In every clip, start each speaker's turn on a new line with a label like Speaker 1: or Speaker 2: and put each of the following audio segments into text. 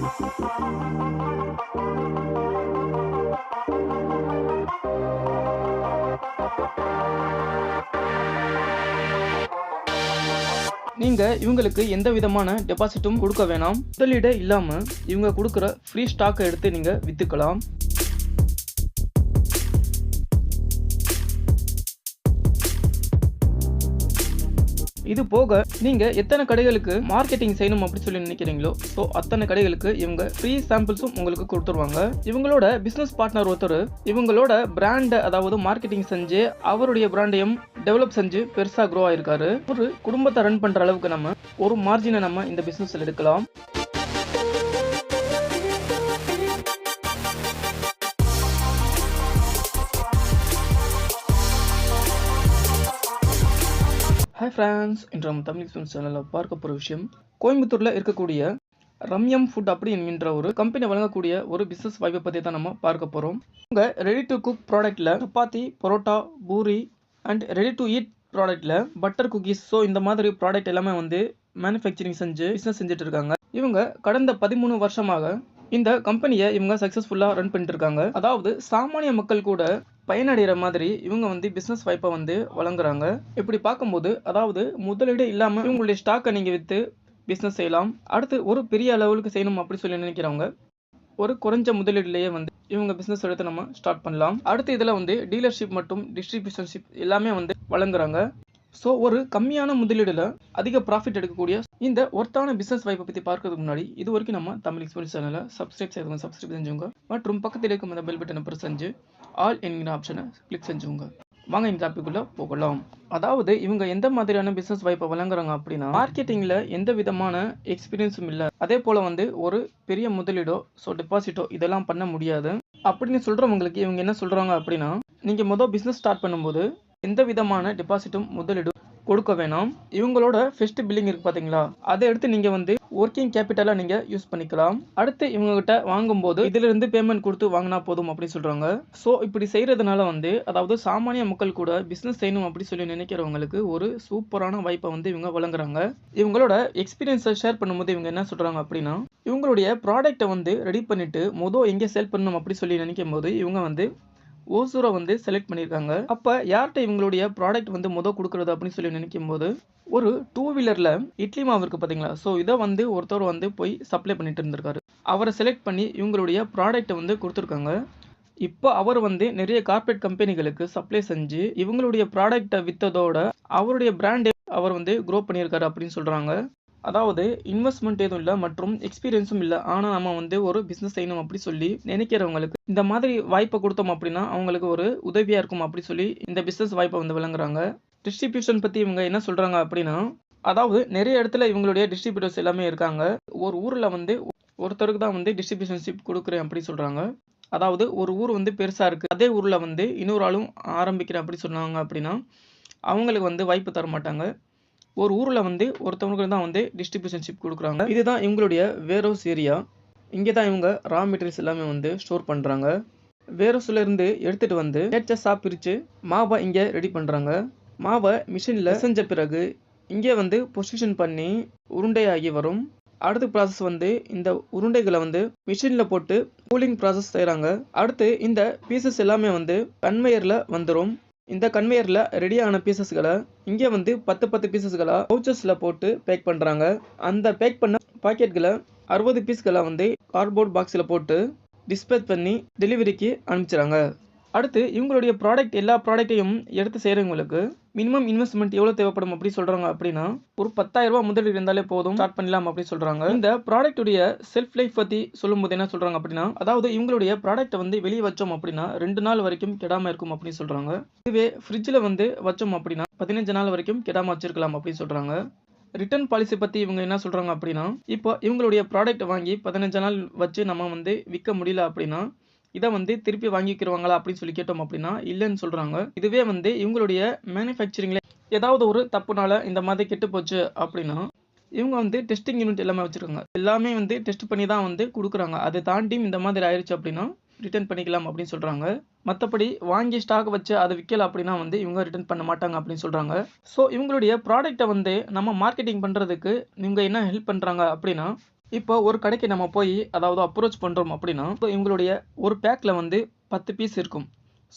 Speaker 1: நீங்க இவங்களுக்கு எந்த விதமான டெபாசிட்டும் கொடுக்க வேணாம். முதலீடே இல்லாம இவங்க கொடுக்குற ஃப்ரீ ஸ்டாக்கை எடுத்து நீங்க வித்துக்கலாம். இது போக நீங்க எத்தனை கடைகளுக்கு மார்க்கெட்டிங் செய்யணும் அப்படி சொல்லி நினைக்கிறீங்களோ ஸோ அத்தனை கடைகளுக்கு இவங்க ஃப்ரீ சாம்பிள்ஸும் உங்களுக்கு கொடுத்துருவாங்க. இவங்களோட பிசினஸ் பார்ட்னர் ஒருத்தர் இவங்களோட பிராண்டை அதாவது மார்க்கெட்டிங் செஞ்சு அவருடைய பிராண்டையும் டெவலப் செஞ்சு பெருசா க்ரோ ஆயிருக்காரு. ஒரு குடும்பத்தை ரன் பண்ற அளவுக்கு நம்ம ஒரு மார்ஜினை நம்ம இந்த பிசினஸ்ல எடுக்கலாம். ஹாய் ஃப்ரெண்ட்ஸ், இன்று நம்ம தமிழ் எக்ஸ்பிரஸ் சேனலில் பார்க்க போகிற விஷயம் கோயம்புத்தூரில் இருக்கக்கூடிய ரம்யம் ஃபுட் அப்படி என்கின்ற ஒரு கம்பெனி வழங்கக்கூடிய ஒரு பிஸ்னஸ் வாய்ப்பை பற்றி தான் நம்ம பார்க்க போகிறோம். உங்கள் ரெடி டு குக் ப்ராடக்ட்டில் chapati, paratha, puri and ready to eat ப்ராடக்ட்டில் பட்டர் குக்கீஸ், ஸோ இந்த மாதிரி ப்ராடக்ட் எல்லாமே வந்து மேனுஃபேக்சரிங் செஞ்சு பிஸ்னஸ் செஞ்சுட்டு இருக்காங்க. இவங்க கடந்த 13 வருஷமாக இந்த கம்பெனியை இவங்க சக்ஸஸ்ஃபுல்லாக ரன் பண்ணிட்டு இருக்காங்க. அதாவது சாமானிய மக்கள் கூட பயனடைகிற மாதிரி இவங்க வந்து பிஸ்னஸ் வாய்ப்பை வந்து வழங்குறாங்க. இப்படி பார்க்கும்போது அதாவது முதலீடு இல்லாமல் இவங்களுடைய ஸ்டாக்கை நீங்கள் விற்று பிஸ்னஸ் செய்யலாம். அடுத்து ஒரு பெரிய லெவலுக்கு செய்யணும் அப்படி சொல்லி நினைக்கிறவங்க ஒரு குறைஞ்ச முதலீடுலேயே வந்து இவங்க பிஸ்னஸ் எடுத்து நம்ம ஸ்டார்ட் பண்ணலாம். அடுத்து இதில் வந்து டீலர்ஷிப் மற்றும் டிஸ்ட்ரிபியூஷன்ஷிப் எல்லாமே வந்து வழங்குறாங்க. ஸோ ஒரு கம்மியான முதலீடுல அதிக ப்ராஃபிட் எடுக்கக்கூடிய இந்த ஒர்த்தான பிஸ்னஸ் வாய்ப்பை பற்றி பார்க்கறதுக்கு முன்னாடி இது வரைக்கும் நம்ம தமிழ் எக்ஸ்பிரஸ் சேனலை சப்ஸ்கிரைப் செஞ்சுங்க மற்றும் பக்கத்தில் இருக்கும் இந்த பெல் பட்டனை ப்ரெஸ் செஞ்சு ஆல் என்கிற ஆப்ஷனை கிளிக் செஞ்சுங்க. வாங்க இந்த டாபிக்குள்ள போகலாம். அதாவது இவங்க எந்த மாதிரியான பிஸ்னஸ் வாய்ப்பை வழங்குறாங்க அப்படின்னா, மார்க்கெட்டிங்ல எந்த விதமான எக்ஸ்பீரியன்ஸும் இல்லை, அதே போல வந்து ஒரு பெரிய முதலீடோ ஸோ டெபாசிட்டோ இதெல்லாம் பண்ண முடியாது அப்படின்னு சொல்றவங்களுக்கு இவங்க என்ன சொல்றாங்க அப்படின்னா, நீங்க மொதல் பிஸ்னஸ் ஸ்டார்ட் பண்ணும்போது எந்த விதமான டெபாசிட்டும் முதலீடு கொடுக்க வேணாம். இவங்களோட ஃபர்ஸ்ட் பில்லிங் இருக்கு பாத்தீங்களா, அதை எடுத்து நீங்க வந்து ஒர்க்கிங் கேபிட்டலா நீங்க யூஸ் பண்ணிக்கலாம். அடுத்து இவங்க கிட்ட வாங்கும்போது இதுல இருந்து பேமெண்ட் கொடுத்து வாங்கினா போதும் அப்படி சொல்றாங்க. ஸோ இப்படி செய்யறதுனால வந்து அதாவது சாமானிய மக்கள் கூட பிசினஸ் செய்யணும் அப்படி சொல்லி நினைக்கிறவங்களுக்கு ஒரு சூப்பரான வாய்ப்பை வந்து இவங்க வழங்குறாங்க. இவங்களோட எக்ஸ்பீரியன்ஸை ஷேர் பண்ணும்போது இவங்க என்ன சொல்றாங்க அப்படின்னா, இவங்களுடைய ப்ராடக்ட்டை வந்து ரெடி பண்ணிட்டு மொதல் எங்கே சேல் பண்ணணும் அப்படி சொல்லி நினைக்கும் போது இவங்க வந்து ஓசூரை வந்து செலக்ட் பண்ணியிருக்காங்க. அப்போ யார்கிட்ட இவங்களுடைய ப்ராடக்ட் வந்து கொடுக்குறது அப்படின்னு சொல்லி நினைக்கும் போது ஒரு 2 வீலரில் இட்லி மாவு இருக்குது பார்த்தீங்களா, ஸோ இதை வந்து ஒருத்தர் வந்து போய் சப்ளை பண்ணிட்டு இருந்திருக்காரு. அவரை செலக்ட் பண்ணி இவங்களுடைய ப்ராடக்ட்டை வந்து கொடுத்துருக்காங்க. இப்போ அவர் வந்து நிறைய கார்பரேட் கம்பெனிகளுக்கு சப்ளை செஞ்சு இவங்களுடைய ப்ராடக்ட்டை விற்றதோட அவருடைய பிராண்டை அவர் வந்து க்ரோ பண்ணியிருக்காரு அப்படின்னு சொல்கிறாங்க. அதாவது இன்வெஸ்ட்மெண்ட் எதுவும் இல்லை மற்றும் எக்ஸ்பீரியன்ஸும் இல்லை, ஆனால் நம்ம வந்து ஒரு பிஸ்னஸ் செய்யணும் அப்படி சொல்லி நினைக்கிறவங்களுக்கு இந்த மாதிரி வாய்ப்பை கொடுத்தோம் அப்படின்னா அவங்களுக்கு ஒரு உதவியாக இருக்கும் அப்படி சொல்லி இந்த பிஸ்னஸ் வாய்ப்பை வந்து வழங்குறாங்க. டிஸ்ட்ரிபியூஷன் பற்றி இவங்க என்ன சொல்கிறாங்க அப்படின்னா, அதாவது நிறைய இடத்துல இவங்களுடைய டிஸ்ட்ரிபியூட்டர்ஸ் எல்லாமே இருக்காங்க. ஒரு ஊரில் வந்து ஒருத்தருக்கு தான் வந்து டிஸ்ட்ரிபியூஷன்ஷிப் கொடுக்குறேன் அப்படி சொல்கிறாங்க. அதாவது ஒரு ஊர் வந்து பெருசாக இருக்குது, அதே ஊரில் வந்து இன்னொரு ஆளும் ஆரம்பிக்கிறேன் அப்படி சொன்னாங்க அப்படின்னா அவங்களுக்கு வந்து வாய்ப்பு தர மாட்டாங்க. ஒரு ஊரில் வந்து ஒருத்தவங்களுக்கு தான் வந்து டிஸ்ட்ரிபியூஷன்ஷிப் கொடுக்குறாங்க. இதுதான் இவங்களுடைய வேர்ஹவுஸ் ஏரியா. இங்கே தான் இவங்க ரா மெட்டீரியல்ஸ் எல்லாமே வந்து ஸ்டோர் பண்ணுறாங்க. வேர்ஹவுஸில் இருந்து எடுத்துகிட்டு வந்து பேட்சஸாக பிரித்து மாவை இங்கே ரெடி பண்ணுறாங்க. மாவை மிஷினில் செஞ்ச பிறகு இங்கே வந்து பொசிஷன் பண்ணி உருண்டையாகி வரும். அடுத்த ப்ராசஸ் வந்து இந்த உருண்டைகளை வந்து மிஷினில் போட்டு கூலிங் ப்ராசஸ் செய்கிறாங்க. அடுத்து இந்த பீசஸ் எல்லாமே வந்து கன்வேயரில் வந்துடும். இந்த கன்வேயரில் ரெடியான பீசஸ்களை இங்கே வந்து 10 பீசஸ்களை பவுச்சஸில் போட்டு பேக் பண்ணுறாங்க. அந்த பேக் பண்ண பாக்கெட்களை 60 பீஸ்களை வந்து கார்ட்போர்ட் பாக்ஸில் போட்டு டிஸ்பேச் பண்ணி டெலிவரிக்கு அனுப்பிச்சிடுறாங்க. அடுத்து இவங்களுடைய ப்ராடக்ட் எல்லா ப்ராடக்ட்டையும் எடுத்து செய்கிறவங்களுக்கு மினிமம் இன்வெஸ்ட்மெண்ட் எவ்வளோ தேவைப்படும் அப்படி சொல்கிறாங்க அப்படின்னா, ஒரு 10,000 ரூபா முதலீடு இருந்தாலே போதும் ஸ்டார்ட் பண்ணலாம் அப்படி சொல்கிறாங்க. இந்த ப்ராடக்ட்டுடைய செல்ஃப் லைஃப் பற்றி சொல்லும்போது என்ன சொல்கிறாங்க அப்படின்னா, அதாவது இவங்களுடைய ப்ராடக்ட்டை வந்து வெளியே வச்சோம் அப்படின்னா 2 நாள் வரைக்கும் கெடாமல் இருக்கும் அப்படின்னு சொல்கிறாங்க. இதுவே ஃப்ரிட்ஜில் வந்து வச்சோம் அப்படின்னா 15 நாள் வரைக்கும் கெடாமல் வச்சிருக்கலாம் அப்படின்னு சொல்கிறாங்க. ரிட்டர்ன் பாலிசி பற்றி இவங்க என்ன சொல்கிறாங்க அப்படின்னா, இப்போ இவங்களுடைய ப்ராடக்ட் வாங்கி 15 நாள் வச்சு நம்ம வந்து விற்க முடியல அப்படின்னா இதை வந்து திருப்பி வாங்கிக்கிறவாங்களா அப்படின்னு சொல்லி கேட்டோம் அப்படின்னா இல்லைன்னு சொல்கிறாங்க. இதுவே வந்து இவங்களுடைய மேனுஃபேக்சரிங்கில் ஏதாவது ஒரு தப்புனால இந்த மாதிரி கெட்டு போச்சு அப்படின்னா இவங்க வந்து டெஸ்டிங் யூனிட் எல்லாமே வச்சுருக்காங்க. எல்லாமே வந்து டெஸ்ட் பண்ணி தான் வந்து கொடுக்குறாங்க. அதை தாண்டி இந்த மாதிரி ஆயிடுச்சு அப்படின்னா ரிட்டர்ன் பண்ணிக்கலாம் அப்படின்னு சொல்கிறாங்க. மற்றபடி வாங்கி ஸ்டாக் வச்சு அதை விற்கல அப்படின்னா வந்து இவங்க ரிட்டர்ன் பண்ண மாட்டாங்க அப்படின்னு சொல்கிறாங்க. ஸோ இவங்களுடைய ப்ராடக்ட்டை வந்து நம்ம மார்க்கெட்டிங் பண்ணுறதுக்கு இவங்க என்ன ஹெல்ப் பண்ணுறாங்க அப்படின்னா, இப்போ ஒரு கடைக்கு நம்ம போய் அதாவது அப்ரோச் பண்ணுறோம் அப்படின்னா இவங்களுடைய ஒரு பேக்கில் வந்து 10 பீஸ் இருக்கும்.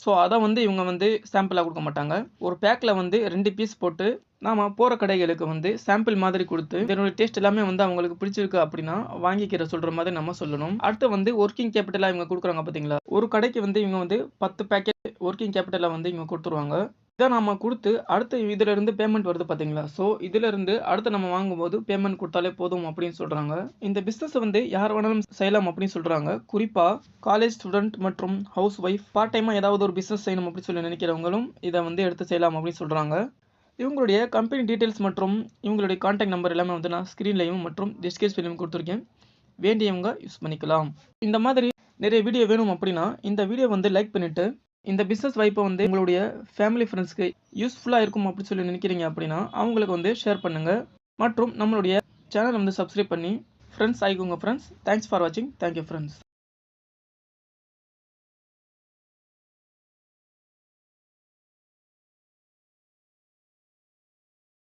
Speaker 1: ஸோ அதை வந்து இவங்க வந்து சாம்பிளாக கொடுக்க மாட்டாங்க. ஒரு பேக்கில் வந்து 2 பீஸ் போட்டு நாம போகிற கடைகளுக்கு வந்து சாம்பிள் மாதிரி கொடுத்து இதனுடைய டேஸ்ட் எல்லாமே வந்து அவங்களுக்கு பிடிச்சிருக்கு அப்படின்னா வாங்கிக்கிற சொல்கிற மாதிரி நம்ம சொல்லணும். அடுத்து வந்து ஒர்க்கிங் கேபிட்டலாக இவங்க கொடுக்குறாங்க பார்த்தீங்களா, ஒரு கடைக்கு வந்து இவங்க வந்து 10 பேக்கெட் ஒர்க்கிங் கேபிட்டலை வந்து இவங்க கொடுத்துருவாங்க. இதை நாம குடுத்து, அடுத்து இதிலிருந்து பேமெண்ட் வருது பார்த்தீங்களா? ஸோ இதிலிருந்து அடுத்து நம்ம வாங்கும்போது பேமெண்ட் குடுத்தாலே போதும் அப்படின்னு சொல்றாங்க. இந்த பிசினஸ் வந்து யார் வேணாலும் செய்யலாம் அப்படின்னு சொல்றாங்க. குறிப்பா காலேஜ் ஸ்டூடண்ட் மற்றும் ஹவுஸ் ஒய்ஃப் பார்ட் டைமா ஏதாவது ஒரு பிசினஸ் செய்யணும் அப்படின்னு சொல்லி நினைக்கிறவங்களும் இதை வந்து எடுத்து செய்யலாம் அப்படின்னு சொல்றாங்க. இவங்களுடைய கம்பெனி டீட்டெயில்ஸ் மற்றும் இவங்களுடைய கான்டாக்ட் நம்பர் எல்லாமே வந்து நான் ஸ்க்ரீன்லையும் மற்றும் டிஸ்கிரிப்ஷன்லையும் கொடுத்துருக்கேன். வேண்டியவங்க யூஸ் பண்ணிக்கலாம். இந்த மாதிரி நிறைய வீடியோ வேணும் அப்படின்னா இந்த வீடியோ வந்து லைக் பண்ணிட்டு இந்த பிசினஸ் வாய்ப்பை வந்து உங்களுடைய ஃபேமிலி ஃப்ரெண்ட்ஸ்க்கு யூஸ்ஃபுல்லாக இருக்கும் அப்படின்னு சொல்லி நினைக்கிறீங்க அப்படின்னா அவங்களுக்கு வந்து ஷேர் பண்ணுங்க. மற்றும் நம்மளுடைய சேனல் வந்து சப்ஸ்கிரைப் பண்ணி ஃப்ரெண்ட்ஸ் ஆகிக்கோங்க ஃப்ரெண்ட்ஸ். தேங்க்ஸ் ஃபார் வாட்சிங். Thank you friends.